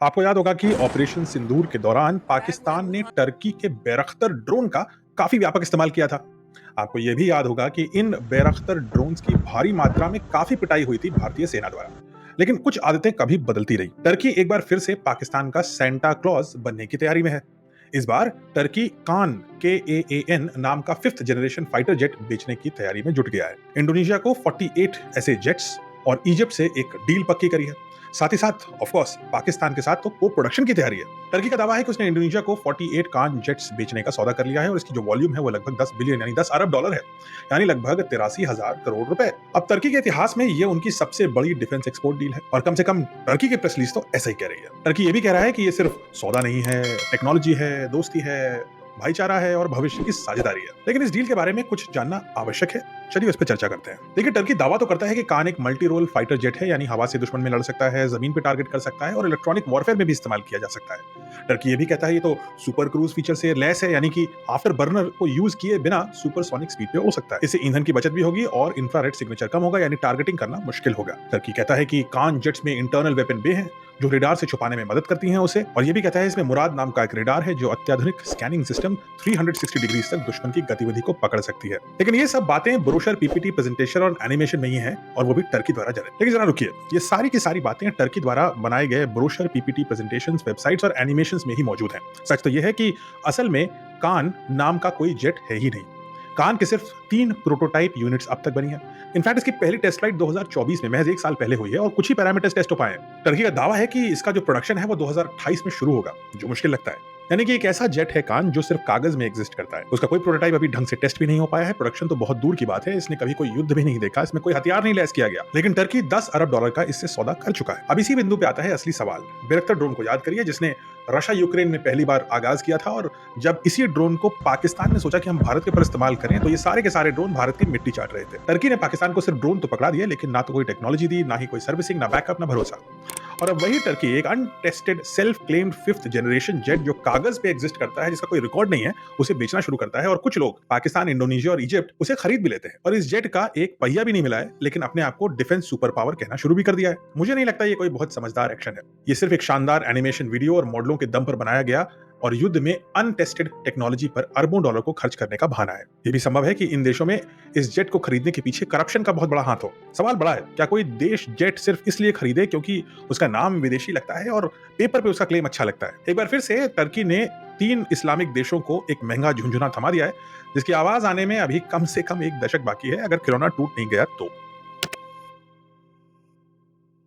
आपको याद होगा कि ऑपरेशन सिंदूर के दौरान पाकिस्तान ने टर्की के बैरख्तर ड्रोन का काफी व्यापक इस्तेमाल किया था। आपको यह भी याद होगा कि इन बैरख्तर ड्रोन्स की भारी मात्रा में काफी पिटाई हुई थी भारतीय सेना द्वारा। लेकिन कुछ आदतें कभी बदलती रही। टर्की एक बार फिर से पाकिस्तान का सेंटा क्लॉज बनने की तैयारी में है। इस बार टर्की कान KAAN नाम का फिफ्थ जनरेशन फाइटर जेट बेचने की तैयारी में जुट गया है। इंडोनेशिया को 48 ऐसे जेट्स और इजिप्ट से एक डील पक्की करी है। साथ ही साथ ऑफ कोर्स पाकिस्तान के साथ तो को प्रोडक्शन की तैयारी है। टर्की का दावा है कि उसने इंडोनेशिया को 48 कान जेट्स बेचने का सौदा कर लिया है और इसकी जो वॉल्यूम है वो लगभग 10 बिलियन यानी 10 अरब डॉलर है, यानी लगभग 83,000 करोड़ रुपए। अब टर्की के इतिहास में ये उनकी सबसे बड़ी डिफेंस एक्सपोर्ट डील है और कम से कम टर्की के प्रेस रिलीज तो ऐसा ही कह रही है। टर्की ये भी कह रहा है कि ये सिर्फ सौदा नहीं है, टेक्नोलॉजी है, दोस्ती है, भाईचारा है और भविष्य की साझेदारी है। लेकिन इस डील के बारे में कुछ जानना आवश्यक है। चलिए उस पर चर्चा करते हैं। देखिए, टर्की दावा तो करता है कि कान एक मल्टी रोल फाइटर जेट है, यानी हवा से दुश्मन में लड़ सकता है, जमीन पे टारगेट कर सकता है और इलेक्ट्रॉनिक वॉरफेयर में भी इस्तेमाल किया जा सकता है। टर्की ये भी कहता है ये तो सुपर क्रूज फीचर से लैस है, यानी कि आफ्टर बर्नर को यूज किए बिना सुपरसोनिक स्पीड पे उड़ सकता है। इससे ईंधन की बचत भी होगी और इंफ्रारेड सिग्नेचर कम होगा, यानी टारगेटिंग करना मुश्किल होगा। टर्की कहता है कि कान जेट्स में इंटरनल वेपन बे हैं जो रेडार से छुपाने में मदद करती हैं उसे, और ये भी कहता है इसमें मुराद नाम का एक रेडार है जो अत्याधुनिक स्कैनिंग सिस्टम 360 डिग्री तक दुश्मन की गतिविधि को पकड़ सकती है। लेकिन ये सब बातें ब्रोशर, PPT, प्रेजेंटेशन और एनिमेशन में ही है, और वो भी टर्की द्वारा जनरेट। लेकिन जरा रुकिए, ये सारी की सारी बातें टर्की द्वारा बनाए गए ब्रोशर, PPT, प्रेजेंटेशन, वेबसाइट्स और एनिमेशन में ही मौजूद हैं। सच तो यह है कि असल में कान नाम का कोई जेट है ही नहीं। कान के सिर्फ 3 प्रोटोटाइप यूनिट्स अब तक बनी है। इनफैक्ट इसकी पहली टेस्ट फ्लाइट 2024 में, महज 1 साल पहले हुई है और कुछ ही पैरामीटर्स टेस्ट हो पाए हैं। टर्की का दावा है कि इसका जो प्रोडक्शन है वो 2028 में शुरू होगा, जो मुश्किल लगता है। यानी कि एक ऐसा जेट है कान जो सिर्फ कागज में एग्जिस्ट करता है। उसका कोई प्रोटोटाइप अभी ढंग से टेस्ट भी नहीं हो पाया है। प्रोडक्शन तो बहुत दूर की बात है, इसने कभी कोई युद्ध भी नहीं देखा, इसमें कोई हथियार नहीं लैस किया गया। लेकिन टर्की 10 अरब डॉलर का इससे सौदा कर चुका है। अब इसी बिंदु पे आता है असली सवाल। बैरख्तर ड्रोन को याद करिए, जिसने रशिया यूक्रेन में पहली बार आगाज किया था, और जब इसी ड्रोन को पाकिस्तान ने सोचा कि हम भारत के ऊपर इस्तेमाल करें तो ये सारे के सारे ड्रोन भारत की मिट्टी चाट रहे थे। टर्की ने पाकिस्तान को सिर्फ ड्रोन तो पकड़ा दिया, लेकिन ना तो कोई टेक्नोलॉजी दी, ना ही कोई सर्विसिंग, ना बैकअप, ना भरोसा। और अब वही टर्की एक untested self claimed fifth generation jet जो कागज पे एग्जिस्ट करता है, जिसका कोई रिकॉर्ड नहीं है, उसे बेचना शुरू करता है। और कुछ लोग पाकिस्तान, इंडोनेशिया और इजिप्ट उसे खरीद भी लेते हैं। और इस जेट का एक पहिया भी नहीं मिला है, लेकिन अपने आप को डिफेंस सुपर पावर कहना शुरू भी कर दिया है। मुझे नहीं लगता ये कोई बहुत समझदार एक्शन है। ये सिर्फ एक शानदार एनिमेशन वीडियो और मॉडलों के दम पर बनाया गया और युद्ध में अनटेस्टेड टेक्नोलॉजी पर अरबों डॉलर को खर्च करने का बहाना है। यह भी संभव है कि इन देशों में इस जेट को खरीदने के पीछे करप्शन का बहुत बड़ा हाथ हो। सवाल बड़ा है, क्या कोई देश जेट सिर्फ इसलिए खरीदे क्योंकि उसका नाम विदेशी लगता है और पेपर पे उसका क्लेम अच्छा लगता है? एक बार फिर से टर्की ने 3 इस्लामिक देशों को एक महंगा झुंझुना थमा दिया है, जिसकी आवाज आने में अभी कम से कम 1 दशक बाकी है, अगर खिलौना टूट नहीं गया तो।